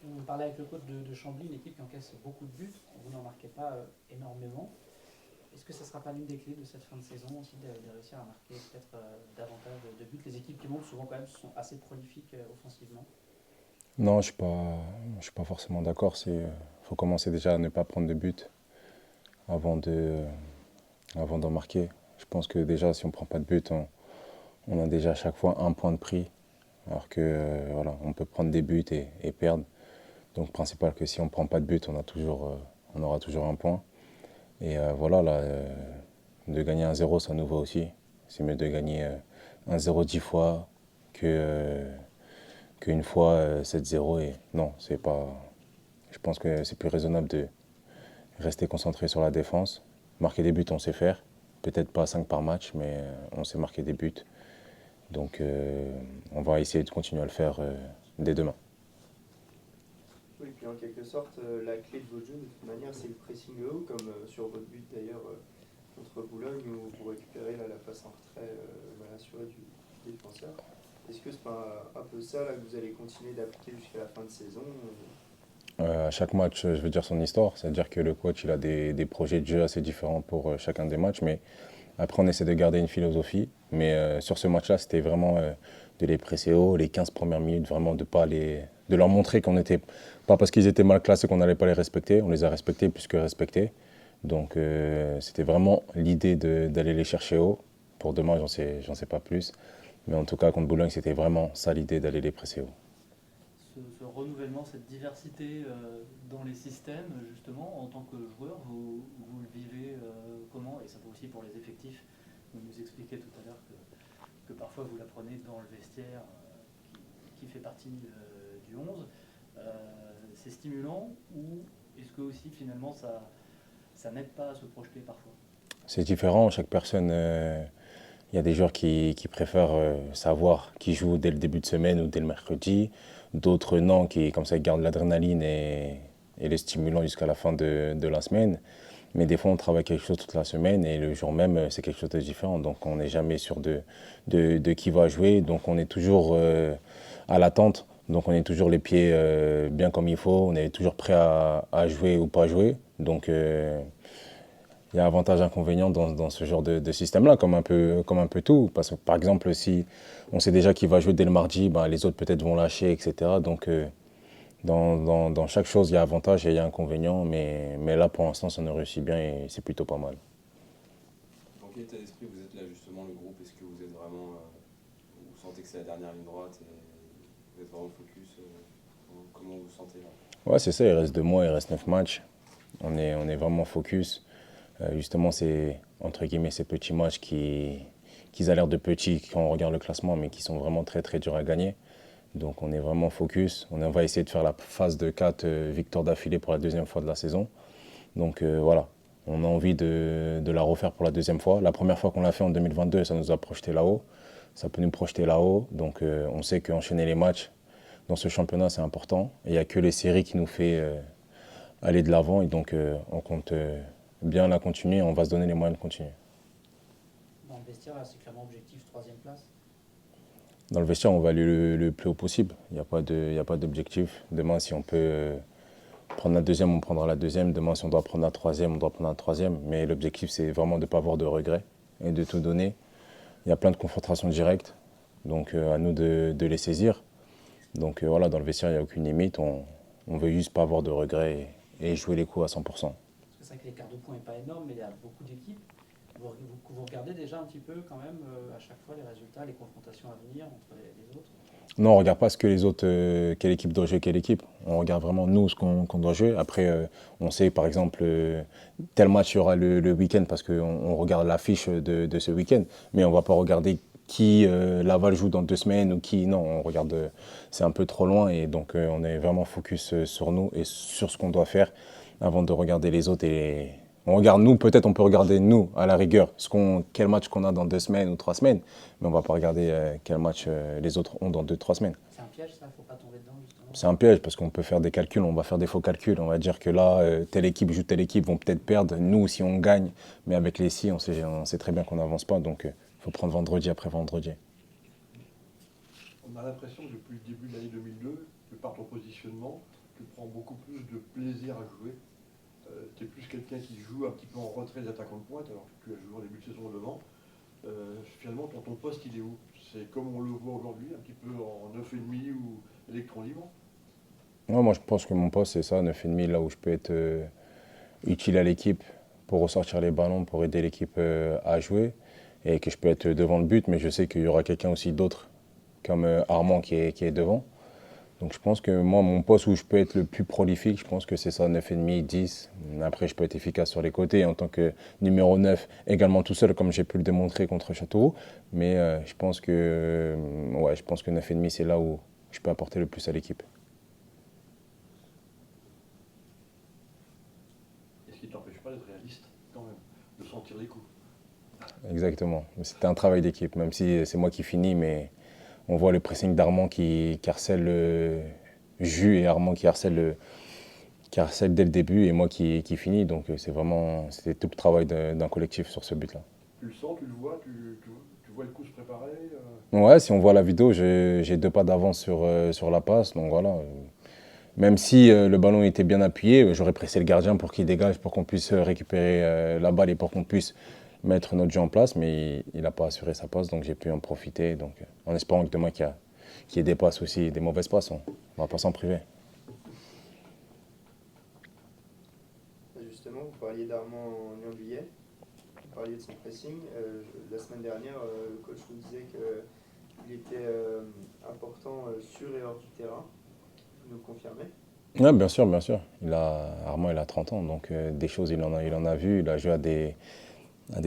On parlait avec le coach de Chambly, une équipe qui encaisse beaucoup de buts. Vous n'en marquez pas énormément. Est-ce que ça ne sera pas l'une des clés de cette fin de saison aussi de réussir à marquer peut-être davantage de buts? Les équipes qui montent souvent quand même sont assez prolifiques offensivement. Non, je suis pas forcément d'accord. Faut commencer déjà à ne pas prendre de but avant avant d'en marquer. Je pense que déjà, si on prend pas de but, on a déjà à chaque fois un point de prix. Alors que voilà, on peut prendre des buts et perdre. Donc, principal que si on prend pas de but, on aura toujours un point. Et voilà, là, de gagner 1-0, ça nous va aussi. C'est mieux de gagner 1-0 10 fois que, qu'une fois 7-0. Et non, c'est pas. Je pense que c'est plus raisonnable de rester concentré sur la défense. Marquer des buts, on sait faire. Peut-être pas 5 par match, mais on sait marquer des buts. Donc on va essayer de continuer à le faire dès demain. Oui, puis en quelque sorte, la clé de votre jeu, de toute manière, c'est le pressing haut, comme sur votre but d'ailleurs contre Boulogne, où vous récupérez là, la passe en retrait mal assurée du défenseur. Est-ce que c'est pas un peu ça là, que vous allez continuer d'appliquer jusqu'à la fin de saison À chaque match, je veux dire son histoire. C'est-à-dire que le coach il a des projets de jeu assez différents pour chacun des matchs. Mais après, on essaie de garder une philosophie. Mais sur ce match-là, c'était vraiment de les presser haut, les 15 premières minutes, vraiment de leur montrer qu'on était. Pas parce qu'ils étaient mal classés qu'on n'allait pas les respecter. On les a respectés plus que respectés. Donc c'était vraiment l'idée d'aller les chercher haut. Pour demain, j'en sais pas plus. Mais en tout cas, contre Boulogne, c'était vraiment ça l'idée d'aller les presser haut. Ce renouvellement, cette diversité dans les systèmes, justement, en tant que joueur, vous le vivez comment? Et ça vaut aussi pour les effectifs. Vous nous expliquez tout à l'heure que parfois vous l'apprenez dans le vestiaire qui fait partie du 11. C'est stimulant ou est-ce que aussi finalement ça n'aide pas à se projeter parfois? C'est différent, chaque personne. Il y a des joueurs qui préfèrent savoir qui joue dès le début de semaine ou dès le mercredi. D'autres non, qui comme ça ils gardent l'adrénaline et les stimulants jusqu'à la fin de la semaine. Mais des fois, on travaille quelque chose toute la semaine et le jour même, c'est quelque chose de différent. Donc, on n'est jamais sûr de qui va jouer. Donc, on est toujours à l'attente. Donc, on est toujours les pieds bien comme il faut. On est toujours prêt à jouer ou pas jouer. Donc, il y a avantage inconvénient dans ce genre de système-là, comme un peu tout. Parce que, par exemple, si on sait déjà qui va jouer dès le mardi, ben, les autres peut-être vont lâcher, etc. Donc, dans chaque chose, il y a avantage et il y a inconvénient, mais là, pour l'instant, ça nous réussit bien et c'est plutôt pas mal. Dans quel état d'esprit vous êtes là justement, le groupe? Est-ce que vous êtes vraiment. Vous sentez que c'est la dernière ligne droite et vous êtes vraiment focus comment vous vous sentez là? Ouais, c'est ça, il reste 2 mois, il reste 9 matchs. On est vraiment focus. Justement, c'est entre guillemets ces petits matchs qui ont l'air de petits quand on regarde le classement, mais qui sont vraiment très très durs à gagner. Donc on est vraiment focus. On va essayer de faire la phase de 4 victoires d'affilée pour la deuxième fois de la saison. Donc voilà, on a envie de la refaire pour la deuxième fois. La première fois qu'on l'a fait en 2022, ça nous a projeté là-haut. Ça peut nous projeter là-haut. Donc on sait qu'enchaîner les matchs dans ce championnat, c'est important. Et il n'y a que les séries qui nous fait aller de l'avant. Et donc on compte bien la continuer. On va se donner les moyens de continuer. Dans le vestiaire, là, c'est clairement objectif troisième place. Dans le vestiaire, on va aller le plus haut possible. Il y a pas d'objectif. Demain, si on peut prendre la deuxième, on prendra la deuxième. Demain, si on doit prendre la troisième, on doit prendre la troisième. Mais l'objectif, c'est vraiment de ne pas avoir de regrets et de tout donner. Il y a plein de confrontations directes, donc à nous de les saisir. Donc voilà, dans le vestiaire, il n'y a aucune limite. On veut juste pas avoir de regrets et jouer les coups à 100%. Parce que c'est vrai que l'écart de points n'est pas énorme, mais il y a beaucoup d'équipes. Vous regardez déjà un petit peu quand même à chaque fois les résultats, les confrontations à venir entre les autres. Non, on ne regarde pas ce que les autres, quelle équipe doit jouer, quelle équipe. On regarde vraiment nous ce qu'on doit jouer. Après, on sait par exemple tel match il y aura le week-end parce qu'on regarde l'affiche de ce week-end. Mais on ne va pas regarder qui Laval joue dans 2 semaines ou qui. Non, on regarde. C'est un peu trop loin et donc on est vraiment focus sur nous et sur ce qu'on doit faire avant de regarder les autres. Et on regarde nous, peut-être on peut regarder nous à la rigueur, quel match qu'on a dans 2 semaines ou 3 semaines, mais on ne va pas regarder quel match les autres ont dans 2, 3 semaines. C'est un piège ça, faut pas tomber dedans justement. C'est un piège parce qu'on peut faire des calculs, on va faire des faux calculs. On va dire que là, telle équipe joue telle équipe, vont peut-être perdre. Nous, si on gagne, mais avec les si, on sait très bien qu'on n'avance pas. Donc, il faut prendre vendredi après vendredi. On a l'impression que depuis le début de l'année 2002, de par ton positionnement, tu prends beaucoup plus de plaisir à jouer. Tu es plus quelqu'un qui joue un petit peu en retrait des attaquants de pointe, alors que tu as joué en début de saison devant. Finalement, ton poste, il est où? C'est comme on le voit aujourd'hui, un petit peu en 9,5 ou électron libre? Ouais, moi, je pense que mon poste, c'est ça, 9,5, là où je peux être utile à l'équipe pour ressortir les ballons, pour aider l'équipe à jouer, et que je peux être devant le but, mais je sais qu'il y aura quelqu'un aussi d'autre, comme Armand qui est devant. Donc je pense que moi, mon poste où je peux être le plus prolifique, je pense que c'est ça, 9,5, 10. Après, je peux être efficace sur les côtés en tant que numéro 9, également tout seul, comme j'ai pu le démontrer contre Châteauroux. Mais je pense que 9,5, c'est là où je peux apporter le plus à l'équipe. Et ce qui ne t'empêche pas d'être réaliste, quand même, de sentir les coups. Exactement. C'était un travail d'équipe, même si c'est moi qui finis, mais on voit le pressing d'Armand qui harcèle le jus et Armand qui harcèle dès le début et moi qui finis. Donc c'était tout le travail d'un collectif sur ce but-là. Tu le sens, tu le vois, tu vois le coup se préparer Ouais, si on voit la vidéo, j'ai 2 pas d'avance sur la passe. Donc voilà. Même si le ballon était bien appuyé, j'aurais pressé le gardien pour qu'il dégage, pour qu'on puisse récupérer la balle et pour qu'on puisse mettre notre jeu en place. Mais il n'a pas assuré sa passe, donc j'ai pu en profiter. Donc, en espérant que demain qu'il y ait des passes aussi, des mauvaises passes, on ne va pas s'en priver. Justement, vous parliez d'Armand Niambuillet, vous parliez de son pressing. La semaine dernière, le coach vous disait qu'il était important sur et hors du terrain. Vous nous le confirmez? Oui, bien sûr, bien sûr. Armand, il a 30 ans, donc des choses, il en a vu. Il a joué à des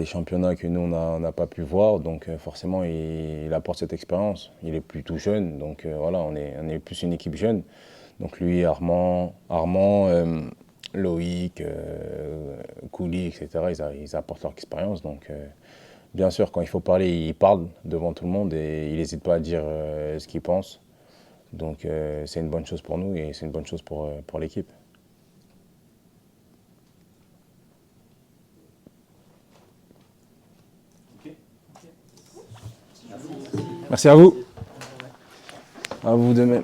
championnats que nous, on n'a pas pu voir. Donc forcément, il apporte cette expérience. Il est plutôt jeune, donc voilà, on est plus une équipe jeune. Donc lui, Armand, Loïc, Kouli, etc., ils apportent leur expérience. Donc bien sûr, quand il faut parler, il parle devant tout le monde et il n'hésite pas à dire ce qu'il pense. Donc c'est une bonne chose pour nous et c'est une bonne chose pour l'équipe. Ok. Merci. Merci à vous. À vous de même.